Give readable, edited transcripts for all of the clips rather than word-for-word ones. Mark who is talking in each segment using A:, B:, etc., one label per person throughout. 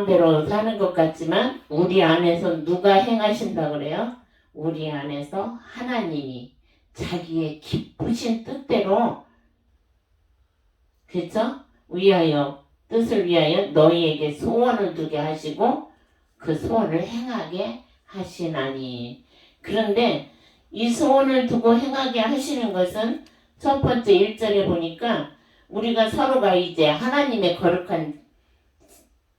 A: 마음대로 사는 것 같지만 우리 안에서 누가 행하신다 그래요? 우리 안에서 하나님이 자기의 기쁘신 뜻대로, 그쵸? 뜻을 위하여 너희에게 소원을 두게 하시고 그 소원을 행하게 하시나니. 그런데 이 소원을 두고 행하게 하시는 것은 첫 번째 1절에 보니까 우리가 서로가 이제 하나님의 거룩한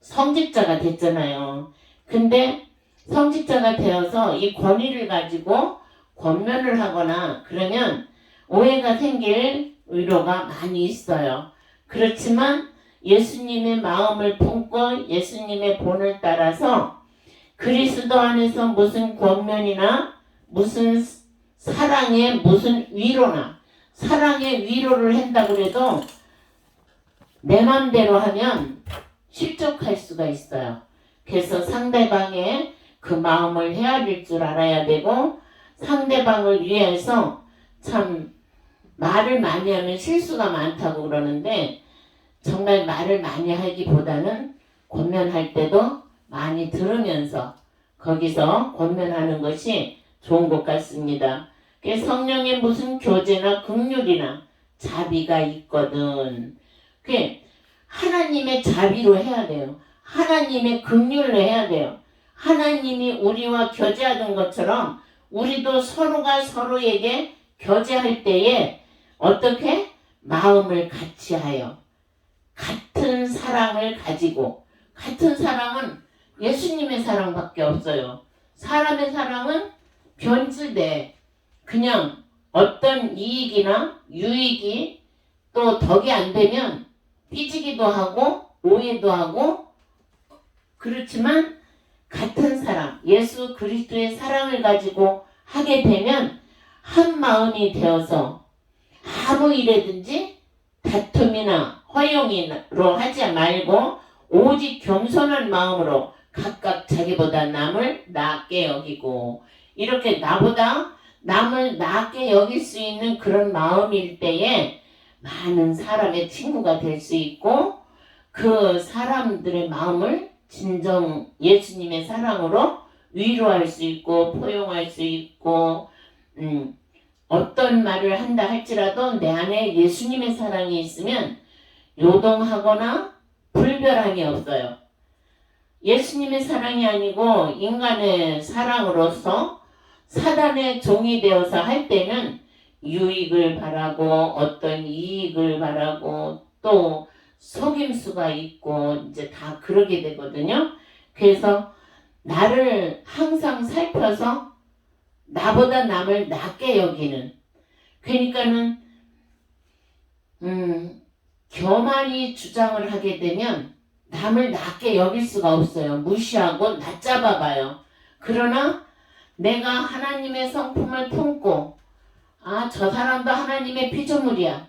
A: 성직자가 됐잖아요. 근데 성직자가 되어서 이 권위를 가지고 권면을 하거나 그러면 오해가 생길 의도가 많이 있어요. 그렇지만 예수님의 마음을 품고 예수님의 본을 따라서 그리스도 안에서 무슨 권면이나 무슨 사랑의 무슨 위로나 사랑의 위로를 한다고 해도 내 맘대로 하면 실족할 수가 있어요. 그래서 상대방의 그 마음을 헤아릴 줄 알아야 되고 상대방을 위해서 참 말을 많이 하면 실수가 많다고 그러는데 정말 말을 많이 하기보다는 권면할 때도 많이 들으면서 거기서 권면하는 것이 좋은 것 같습니다. 성령의 무슨 교제나 긍휼이나 자비가 있거든. 하나님의 자비로 해야 돼요. 하나님의 긍휼로 해야 돼요. 하나님이 우리와 교제하던 것처럼 우리도 서로가 서로에게 교제할 때에 어떻게? 마음을 같이 하여 같은 사랑을 가지고, 같은 사랑은 예수님의 사랑밖에 없어요. 사람의 사랑은 변질돼. 그냥 어떤 이익이나 유익이 또 덕이 안 되면 삐지기도 하고 오해도 하고, 그렇지만 같은 사랑, 예수 그리스도의 사랑을 가지고 하게 되면 한 마음이 되어서 아무 일에든지 다툼이나 허용으로 하지 말고 오직 겸손한 마음으로 각각 자기보다 남을 낮게 여기고, 이렇게 나보다 남을 낮게 여길 수 있는 그런 마음일 때에 많은 사람의 친구가 될 수 있고 그 사람들의 마음을 진정 예수님의 사랑으로 위로할 수 있고 포용할 수 있고, 어떤 말을 한다 할지라도 내 안에 예수님의 사랑이 있으면 요동하거나 불별함이 없어요. 예수님의 사랑이 아니고 인간의 사랑으로서 사단의 종이 되어서 할 때는 유익을 바라고 어떤 이익을 바라고 또 속임수가 있고 이제 다 그러게 되거든요. 그래서 나를 항상 살펴서 나보다 남을 낮게 여기는, 그러니까는 교만이 주장을 하게 되면 남을 낮게 여길 수가 없어요. 무시하고 낮잡아 봐요. 그러나 내가 하나님의 성품을 품고 저 사람도 하나님의 피조물이야.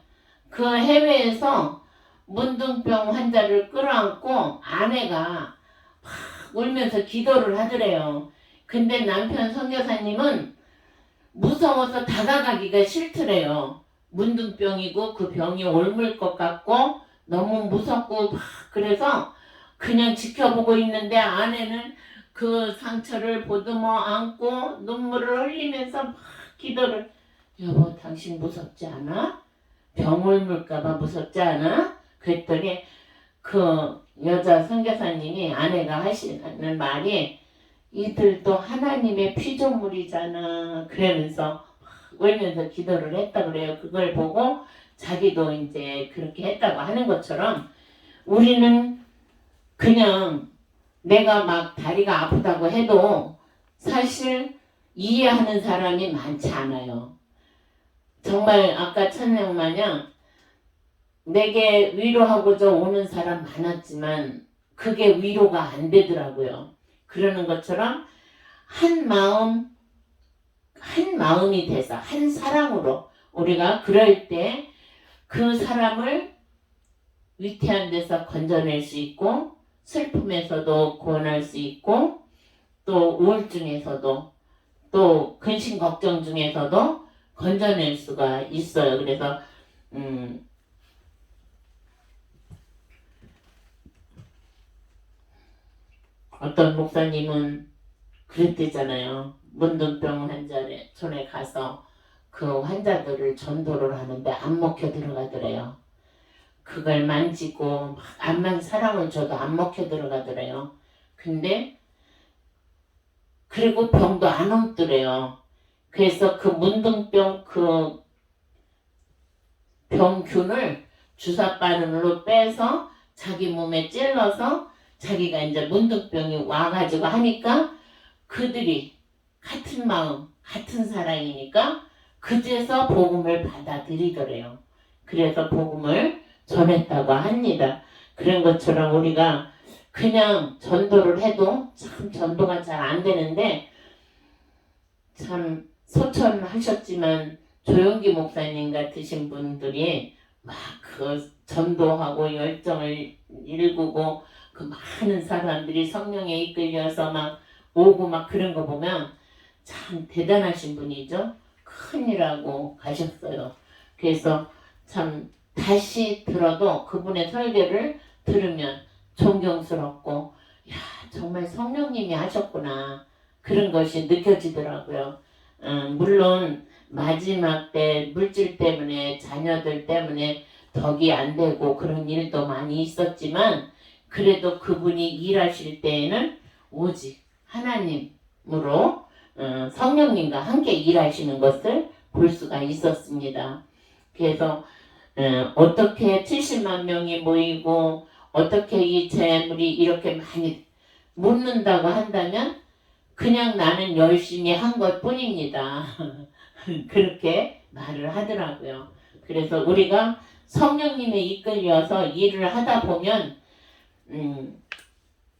A: 그 해외에서 문둥병 환자를 끌어안고 아내가 막 울면서 기도를 하더래요. 근데 남편 선교사님은 무서워서 다가가기가 싫더래요. 문둥병이고 그 병이 옮을 것 같고 너무 무섭고 막 그래서 그냥 지켜보고 있는데 아내는 그 상처를 보듬어 안고 눈물을 흘리면서 막 기도를, 여보 당신 무섭지 않아? 병 옮을까봐 무섭지 않아? 그랬더니 그 여자 선교사님이 아내가 하시는 말이 이들도 하나님의 피조물이잖아 그러면서 울면서 기도를 했다 그래요. 그걸 보고 자기도 이제 그렇게 했다고 하는 것처럼 우리는 그냥 내가 막 다리가 아프다고 해도 사실 이해하는 사람이 많지 않아요. 정말 아까 천냥 마냥 내게 위로하고자 오는 사람 많았지만 그게 위로가 안 되더라고요. 그러는 것처럼 한 마음이 돼서 한 사랑으로 우리가 그럴 때 그 사람을 위태한 데서 건져낼 수 있고 슬픔에서도 구원할 수 있고 또 우울증에서도 또 근심 걱정 중에서도 건져낼 수가 있어요. 그래서 어떤 목사님은 그랬대잖아요. 문둥병 환자의 손에 가서 그 환자들을 전도를 하는데 안 먹혀 들어가더래요. 그걸 만지고 막 암만 사랑을 줘도 안 먹혀 들어가더래요. 근데 그리고 병도 안 옮더래요. 그래서 그 문둥병 그 병균을 주사바늘로 빼서 자기 몸에 찔러서 자기가 이제 문둥병이 와가지고 하니까 그들이 같은 마음, 같은 사랑이니까 그제서 복음을 받아들이더래요. 그래서 복음을 전했다고 합니다. 그런 것처럼 우리가 그냥 전도를 해도 참 전도가 잘 안 되는데 참 소천하셨지만 조용기 목사님 같으신 분들이 막 그 전도하고 열정을 일구고 그 많은 사람들이 성령에 이끌려서 막 오고 막 그런 거 보면 참 대단하신 분이죠. 큰일하고 가셨어요. 그래서 참 다시 들어도 그분의 설교를 들으면 존경스럽고 야 정말 성령님이 하셨구나 그런 것이 느껴지더라고요. 물론 마지막 때 물질 때문에 자녀들 때문에 덕이 안 되고 그런 일도 많이 있었지만 그래도 그분이 일하실 때에는 오직 하나님으로 성령님과 함께 일하시는 것을 볼 수가 있었습니다. 그래서 어떻게 70만 명이 모이고 어떻게 이 재물이 이렇게 많이 묻는다고 한다면 그냥 나는 열심히 한 것 뿐입니다. 그렇게 말을 하더라고요. 그래서 우리가 성령님에 이끌려서 일을 하다 보면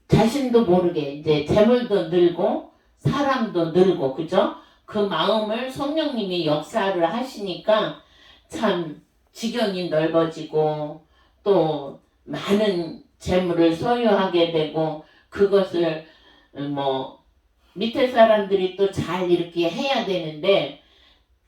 A: 자신도 모르게 이제 재물도 늘고 사람도 늘고 그죠? 그 마음을 성령님이 역사를 하시니까 참 지경이 넓어지고 또 많은 재물을 소유하게 되고 그것을 뭐 밑에 사람들이 또 잘 이렇게 해야 되는데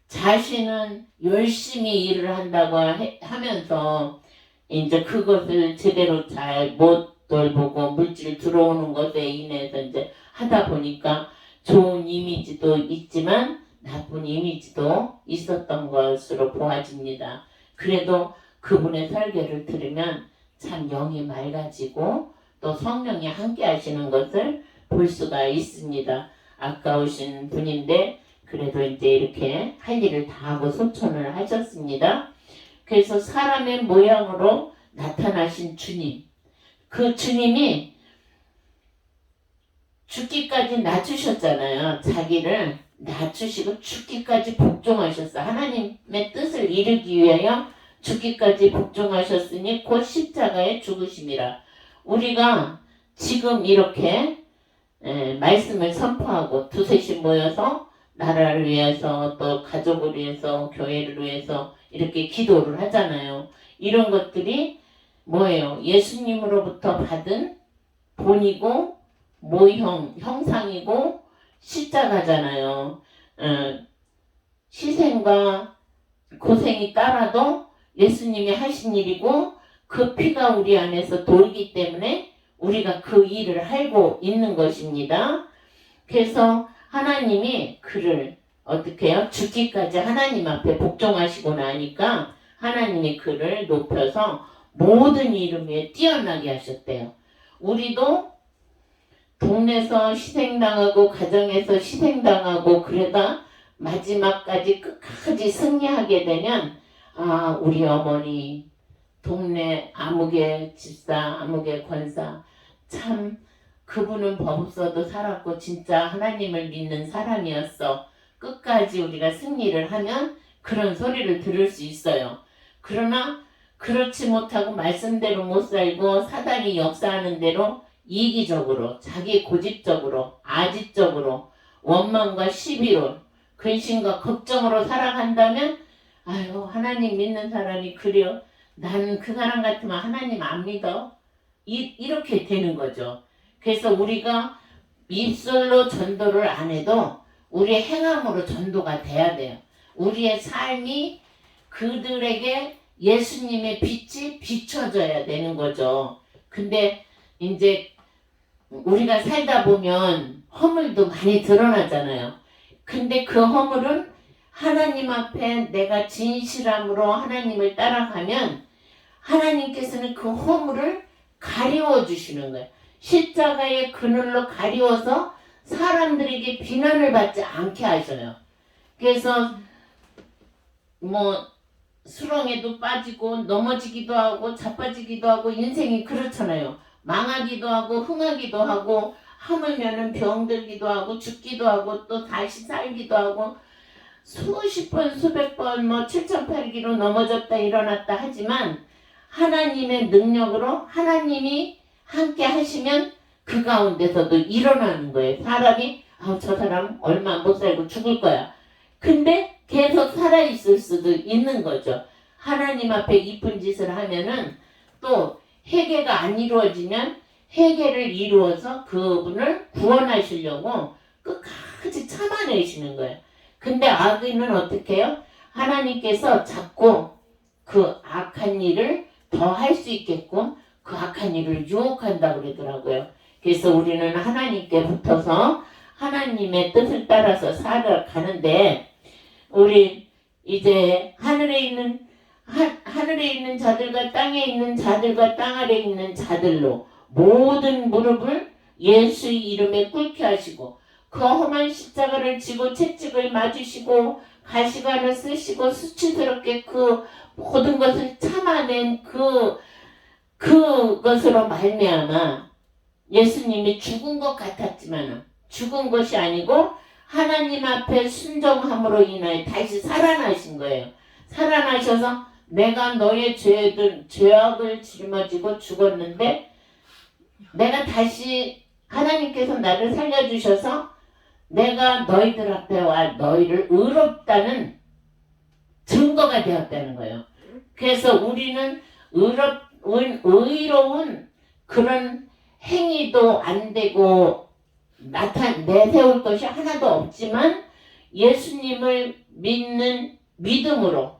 A: 자신은 열심히 일을 한다고 하면서 이제 그것을 제대로 잘 못 돌보고 물질 들어오는 것에 인해서 이제 하다 보니까 좋은 이미지도 있지만 나쁜 이미지도 있었던 것으로 보아집니다. 그래도 그분의 설교를 들으면 참 영이 맑아지고 또 성령이 함께 하시는 것을 볼 수가 있습니다. 아까우신 분인데 그래도 이제 이렇게 할 일을 다 하고 소천을 하셨습니다. 그래서 사람의 모양으로 나타나신 주님, 그 주님이 죽기까지 낮추셨잖아요. 자기를 낮추시고 죽기까지 복종하셨어요. 하나님의 뜻을 이루기 위하여 죽기까지 복종하셨으니 곧 십자가에 죽으심이라. 우리가 지금 이렇게 말씀을 선포하고 두셋이 모여서 나라를 위해서 또 가족을 위해서 교회를 위해서 이렇게 기도를 하잖아요. 이런 것들이 뭐예요? 예수님으로부터 받은 본이고 모형, 형상이고 십자가잖아요. 희생과 고생이 따라도 예수님이 하신 일이고 그 피가 우리 안에서 돌기 때문에 우리가 그 일을 하고 있는 것입니다. 그래서 하나님이 그를 어떻게 해요? 죽기까지 하나님 앞에 복종하시고 나니까 하나님이 그를 높여서 모든 이름 위에 뛰어나게 하셨대요. 우리도 동네에서 희생당하고 가정에서 희생당하고 그러다 마지막까지 끝까지 승리하게 되면 아 우리 어머니 동네 아무개 집사 아무개 권사 참 그분은 법 없어도 살았고 진짜 하나님을 믿는 사람이었어. 끝까지 우리가 승리를 하면 그런 소리를 들을 수 있어요. 그러나 그렇지 못하고 말씀대로 못 살고 사단이 역사하는 대로 이기적으로 자기 고집적으로 아지적으로 원망과 시비로 근심과 걱정으로 살아간다면 아유 하나님 믿는 사람이 그래요. 나는 그 사람 같으면 하나님 안 믿어. 이렇게 되는 거죠. 그래서 우리가 입술로 전도를 안 해도 우리의 행함으로 전도가 돼야 돼요. 우리의 삶이 그들에게 예수님의 빛이 비춰져야 되는 거죠. 근데 이제 우리가 살다 보면 허물도 많이 드러나잖아요. 근데 그 허물은 하나님 앞에 내가 진실함으로 하나님을 따라가면 하나님께서는 그 허물을 가리워 주시는 거예요. 십자가의 그늘로 가리워서 사람들에게 비난을 받지 않게 하셔요. 그래서 뭐 수렁에도 빠지고 넘어지기도 하고 자빠지기도 하고 인생이 그렇잖아요. 망하기도 하고 흥하기도 하고 하물면은 병들기도 하고 죽기도 하고 또 다시 살기도 하고 수십 번 수백 번 뭐 7,800km 넘어졌다 일어났다 하지만 하나님의 능력으로 하나님이 함께 하시면 그 가운데서도 일어나는 거예요. 사람이 저 사람 얼마 못 살고 죽을 거야. 근데 계속 살아있을 수도 있는 거죠. 하나님 앞에 이쁜 짓을 하면은 또 회개가 안 이루어지면 회개를 이루어서 그분을 구원하시려고 끝까지 참아내시는 거예요. 근데 악인은 어떻게 해요? 하나님께서 자꾸 그 악한 일을 더 할 수 있게끔 그 악한 일을 유혹한다고 그러더라고요. 그래서 우리는 하나님께 붙어서 하나님의 뜻을 따라서 살아가는데 우리 이제 하늘에 있는 자들과 땅에 있는 자들과 땅 아래에 있는 자들로 모든 무릎을 예수의 이름에 꿇게 하시고 그 험한 십자가를 지고 채찍을 맞으시고 가시관을 쓰시고 수치스럽게 그 모든 것을 참아낸 그것으로 말미암아 예수님이 죽은 것 같았지만 죽은 것이 아니고 하나님 앞에 순종함으로 인하여 다시 살아나신 거예요. 살아나셔서 내가 너의 죄악을 짊어지고 죽었는데 내가 다시 하나님께서 나를 살려주셔서 내가 너희들 앞에 와 너희를 의롭다는 증거가 되었다는 거예요. 그래서 우리는 의로운 그런 행위도 안 되고 내세울 것이 하나도 없지만 예수님을 믿는 믿음으로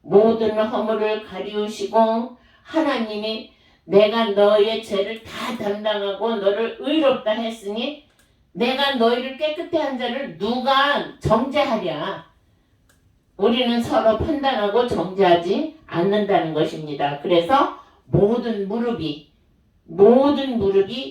A: 모든 허물을 가리우시고 하나님이 내가 너의 죄를 다 담당하고 너를 의롭다 했으니 내가 너희를 깨끗게 한 자를 누가 정죄하랴. 우리는 서로 판단하고 정죄하지 않는다는 것입니다. 그래서 모든 무릎이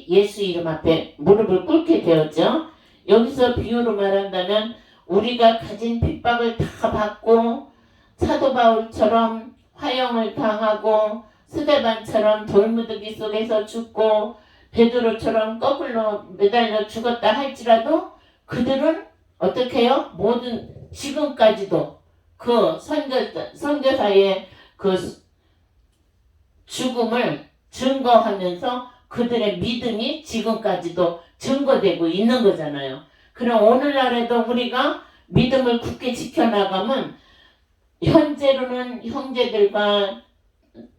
A: 예수 이름 앞에 무릎을 꿇게 되었죠. 여기서 비유로 말한다면 우리가 가진 핍박을 다 받고 사도 바울처럼 화형을 당하고 스데반처럼 돌무더기 속에서 죽고 베드로처럼 거꾸로 매달려 죽었다 할지라도 그들은 어떻게 해요? 모든 지금까지도 그 선교사의 그 죽음을 증거하면서 그들의 믿음이 지금까지도 증거되고 있는 거잖아요. 그럼 오늘날에도 우리가 믿음을 굳게 지켜나가면 현재로는 형제들과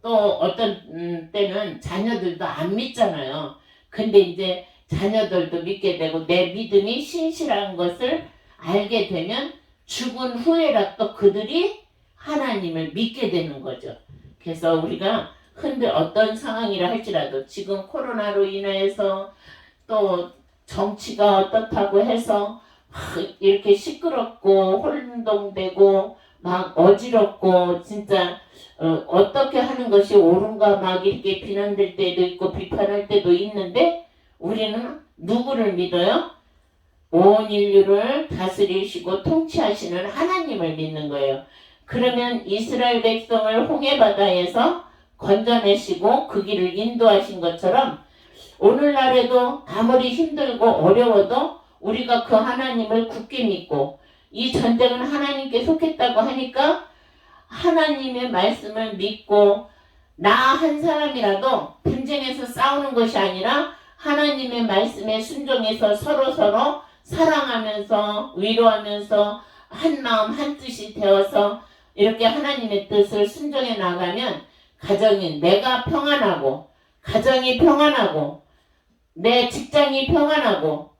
A: 또 어떤 때는 자녀들도 안 믿잖아요. 근데 이제 자녀들도 믿게 되고 내 믿음이 신실한 것을 알게 되면 죽은 후에라도 그들이 하나님을 믿게 되는 거죠. 그래서 우리가 어떤 상황이라 할지라도 지금 코로나로 인해서 또 정치가 어떻다고 해서 이렇게 시끄럽고 혼동되고 막 어지럽고 진짜 어떻게 하는 것이 옳은가 막 이렇게 비난될 때도 있고 비판할 때도 있는데 우리는 누구를 믿어요? 온 인류를 다스리시고 통치하시는 하나님을 믿는 거예요. 그러면 이스라엘 백성을 홍해바다에서 건져내시고 그 길을 인도하신 것처럼 오늘날에도 아무리 힘들고 어려워도 우리가 그 하나님을 굳게 믿고 이 전쟁은 하나님께 속했다고 하니까 하나님의 말씀을 믿고 나 한 사람이라도 분쟁에서 싸우는 것이 아니라 하나님의 말씀에 순종해서 서로 사랑하면서 위로하면서 한 마음 한 뜻이 되어서 이렇게 하나님의 뜻을 순종해 나가면 내가 평안하고 가정이 평안하고 내 직장이 평안하고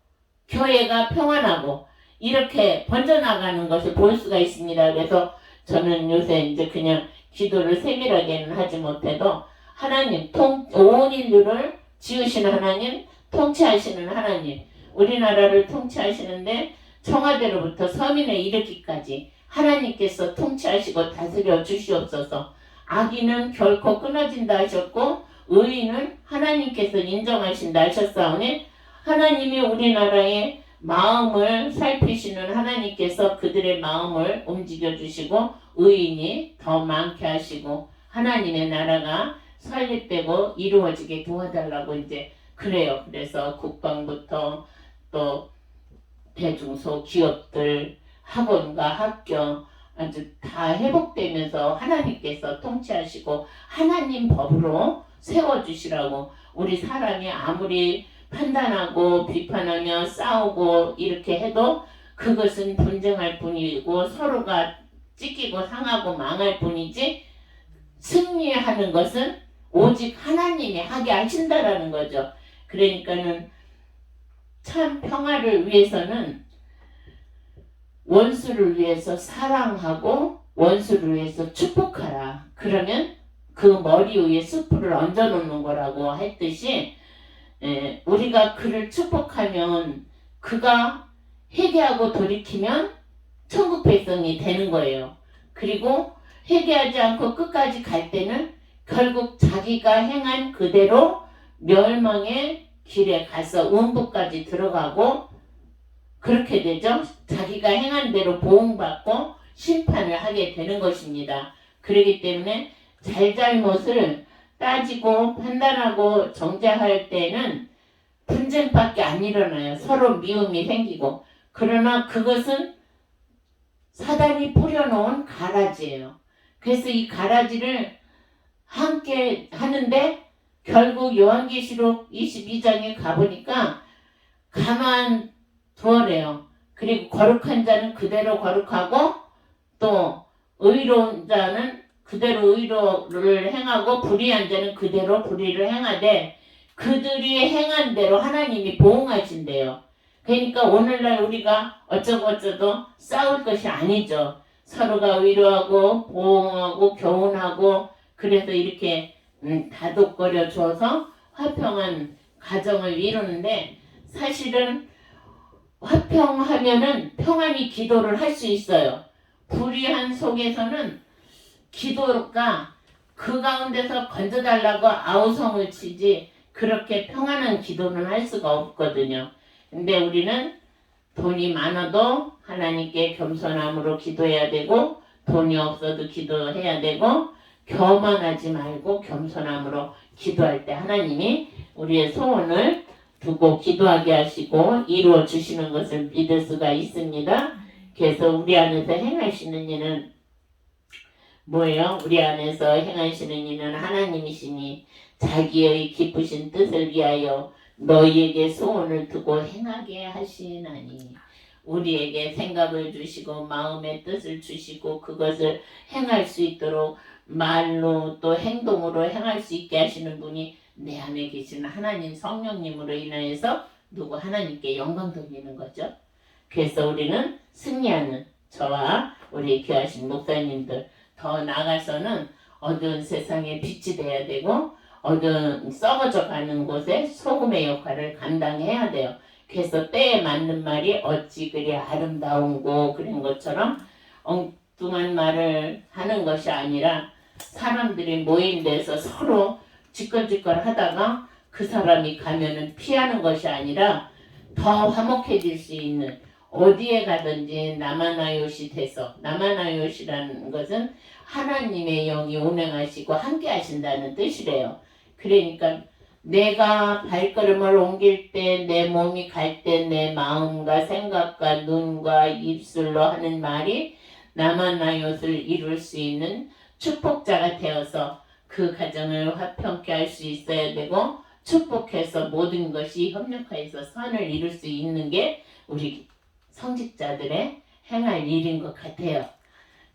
A: 교회가 평안하고 이렇게 번져나가는 것을 볼 수가 있습니다. 그래서 저는 요새 이제 그냥 기도를 세밀하게는 하지 못해도 하나님 온 인류를 지으신 하나님 통치하시는 하나님, 우리나라를 통치하시는데 청와대로부터 서민에 이르기까지 하나님께서 통치하시고 다스려 주시옵소서. 악인은 결코 끊어진다 하셨고 의인은 하나님께서 인정하신다 하셨사오니 하나님이 우리나라의 마음을 살피시는 하나님께서 그들의 마음을 움직여 주시고 의인이 더 많게 하시고 하나님의 나라가 설립되고 이루어지게 도와달라고 이제 그래요. 그래서 국방부터 또 대중소 기업들 학원과 학교 아주 다 회복되면서 하나님께서 통치하시고 하나님 법으로 세워주시라고 우리 사람이 아무리 판단하고 비판하며 싸우고 이렇게 해도 그것은 분쟁할 뿐이고 서로가 찢기고 상하고 망할 뿐이지 승리하는 것은 오직 하나님이 하게 하신다라는 거죠. 그러니까는 참 평화를 위해서는 원수를 위해서 사랑하고 원수를 위해서 축복하라. 그러면 그 머리 위에 숯불을 얹어 놓는 거라고 했듯이 우리가 그를 축복하면 그가 회개하고 돌이키면 천국 백성이 되는 거예요. 그리고 회개하지 않고 끝까지 갈 때는 결국 자기가 행한 그대로 멸망의 길에 가서 음부까지 들어가고 그렇게 되죠. 자기가 행한 대로 보응받고 심판을 하게 되는 것입니다. 그렇기 때문에 잘잘못을 따지고 판단하고 정죄할 때는 분쟁밖에 안 일어나요. 서로 미움이 생기고. 그러나 그것은 사단이 뿌려놓은 가라지예요. 그래서 이 가라지를 함께 하는데 결국 요한계시록 22장에 가보니까 가만 두어래요. 그리고 거룩한 자는 그대로 거룩하고 또 의로운 자는 그대로 의로를 행하고 불의한 자는 그대로 불의를 행하되 그들이 행한 대로 하나님이 보응하신대요. 그러니까 오늘날 우리가 어쩌고저쩌고 싸울 것이 아니죠. 서로가 위로하고 보응하고 교훈하고 그래서 이렇게 다독거려 줘서 화평한 가정을 이루는데 사실은 화평하면은 평안히 기도를 할 수 있어요. 불의한 속에서는 기도가 그 가운데서 건져달라고 아우성을 치지 그렇게 평안한 기도는 할 수가 없거든요. 근데 우리는 돈이 많아도 하나님께 겸손함으로 기도해야 되고 돈이 없어도 기도해야 되고 교만하지 말고 겸손함으로 기도할 때 하나님이 우리의 소원을 두고 기도하게 하시고 이루어 주시는 것을 믿을 수가 있습니다. 그래서 우리 안에서 행하시는 일은 뭐예요? 우리 안에서 행하시는 이는 하나님이시니 자기의 기쁘신 뜻을 위하여 너희에게 소원을 두고 행하게 하시나니 우리에게 생각을 주시고 마음의 뜻을 주시고 그것을 행할 수 있도록 말로 또 행동으로 행할 수 있게 하시는 분이 내 안에 계시는 하나님 성령님으로 인하여서 누구 하나님께 영광 돌리는 거죠. 그래서 우리는 승리하는 저와 우리 귀하신 목사님들 더 나아가서는 어두운 세상에 빛이 돼야 되고 어두운 썩어져 가는 곳에 소금의 역할을 감당해야 돼요. 그래서 때에 맞는 말이 어찌 그리 아름다운고 그런 것처럼 엉뚱한 말을 하는 것이 아니라 사람들이 모인 데서 서로 지껄지껄 하다가 그 사람이 가면은 피하는 것이 아니라 더 화목해질 수 있는 어디에 가든지 나마나요시 돼서 나마나요시라는 것은 하나님의 영이 운행하시고 함께 하신다는 뜻이래요. 그러니까 내가 발걸음을 옮길 때 내 몸이 갈 때 내 마음과 생각과 눈과 입술로 하는 말이 나마나요시를 이룰 수 있는 축복자가 되어서 그 가정을 화평케 할 수 있어야 되고 축복해서 모든 것이 협력하여서 선을 이룰 수 있는 게 우리 성직자들의 행할 일인 것 같아요.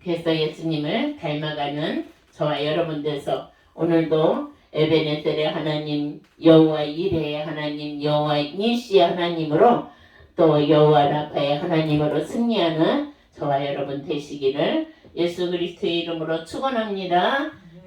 A: 그래서 예수님을 닮아가는 저와 여러분들서 오늘도 에베네셀의 하나님, 여호와 이레의 하나님, 여호와 니시의 하나님으로 또 여호와 라파의 하나님으로 승리하는 저와 여러분 되시기를 예수 그리스도의 이름으로 축원합니다.